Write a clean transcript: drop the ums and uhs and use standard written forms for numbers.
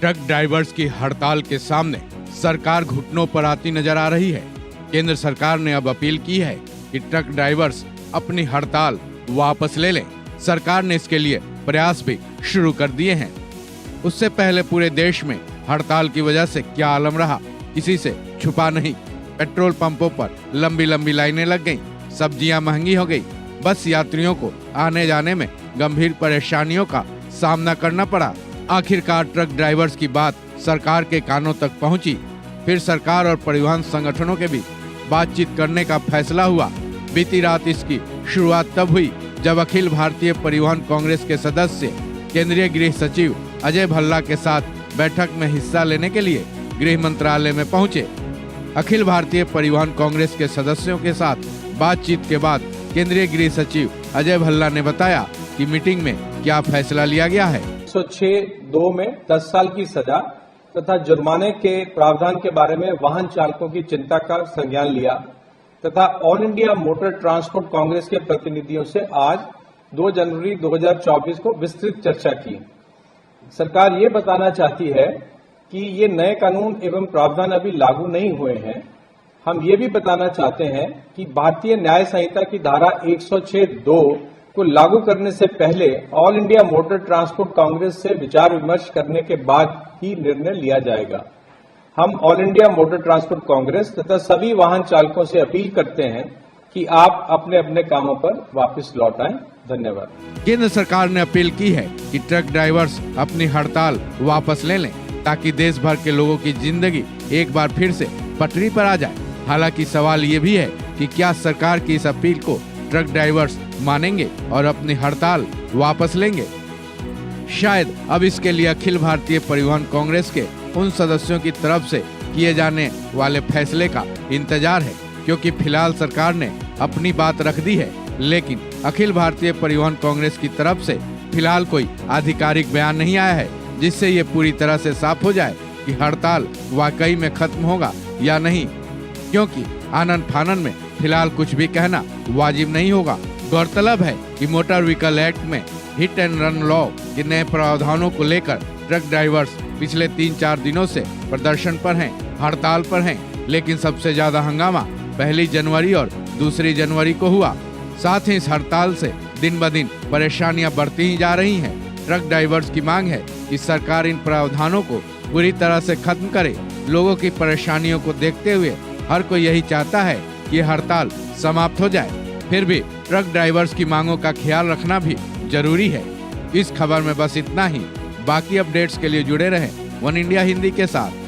Truck drivers की हड़ताल के सामने सरकार घुटनों पर आती नजर आ रही है। केंद्र सरकार ने अब अपील की है कि ट्रक ड्राइवर्स अपनी हड़ताल वापस ले लें। सरकार ने इसके लिए प्रयास भी शुरू कर दिए हैं। उससे पहले पूरे देश में हड़ताल की वजह से क्या आलम रहा, किसी से छुपा नहीं। पेट्रोल पंपों पर लंबी लंबी लाइनें लग गईं, सब्जियां महंगी हो गई, बस यात्रियों को आने जाने में गंभीर परेशानियों का सामना करना पड़ा। आखिरकार ट्रक ड्राइवर्स की बात सरकार के कानों तक पहुंची। फिर सरकार और परिवहन संगठनों के बीच बातचीत करने का फैसला हुआ। बीती रात इसकी शुरुआत तब हुई जब अखिल भारतीय परिवहन कांग्रेस के सदस्य केंद्रीय गृह सचिव अजय भल्ला के साथ बैठक में हिस्सा लेने के लिए गृह मंत्रालय में पहुंचे। अखिल भारतीय परिवहन कांग्रेस के सदस्यों के साथ बातचीत के बाद केंद्रीय गृह सचिव अजय भल्ला ने बताया कि मीटिंग में क्या फैसला लिया गया है। 106(2) में 10 साल की सजा तथा जुर्माने के प्रावधान के बारे में वाहन चालकों की चिंता का संज्ञान लिया तथा all India motor transport Congress के प्रतिनिधियों से आज 2 जनवरी 2024 को विस्तृत चर्चा की। सरकार ये बताना चाहती है कि ये नए कानून एवं प्रावधान अभी लागू नहीं हुए हैं। हम ये भी बताना चाहते हैं कि भारतीय न्याय संहिता की धारा 106(2) को लागू करने से पहले all India motor transport Congress से विचार विमर्श करने के बाद ही निर्णय लिया जाएगा। हम all India motor transport Congress तथा सभी वाहन चालकों से अपील करते हैं कि आप अपने अपने कामों पर वापस लौट आएं। धन्यवाद। केंद्र सरकार ने अपील की है कि ट्रक ड्राइवर्स अपनी हड़ताल वापस ले लें ताकि देश भर के लोगों की जिंदगी एक बार फिर से पटरी पर आ जाए। हालांकि सवाल ये भी है कि क्या सरकार की इस अपील को ट्रक ड्राइवर्स मानेंगे और अपनी हड़ताल वापस लेंगे। शायद अब इसके लिए अखिल भारतीय परिवहन कांग्रेस के उन सदस्यों की तरफ से किए जाने वाले फैसले का इंतजार है, क्योंकि फिलहाल सरकार ने अपनी बात रख दी है। लेकिन अखिल भारतीय परिवहन कांग्रेस की तरफ से फिलहाल कोई आधिकारिक बयान नहीं आया है जिससे ये पूरी तरह से साफ हो जाए कि हड़ताल वाकई में खत्म होगा या नहीं, क्योंकि आनन फानन में फिलहाल कुछ भी कहना वाजिब नहीं होगा। गौरतलब है कि मोटर व्हीकल एक्ट में हिट एंड रन लॉ के नए प्रावधानों को लेकर ट्रक ड्राइवर्स पिछले 3-4 दिनों से प्रदर्शन पर हैं, हड़ताल पर हैं। लेकिन सबसे ज्यादा हंगामा 1 जनवरी और 2 जनवरी को हुआ। साथ ही इस हड़ताल से दिन ब दिन परेशानियां बढ़ती ही जा रही हैं। ट्रक ड्राइवर्स की मांग है कि सरकार इन प्रावधानों को पूरी तरह से खत्म करे। लोगों की परेशानियों को देखते हुए हर कोई यही चाहता है कि हड़ताल समाप्त हो जाए। फिर भी ट्रक ड्राइवर्स की मांगों का ख्याल रखना भी जरूरी है। इस खबर में बस इतना ही। बाकी अपडेट्स के लिए जुड़े रहें वन इंडिया हिंदी के साथ।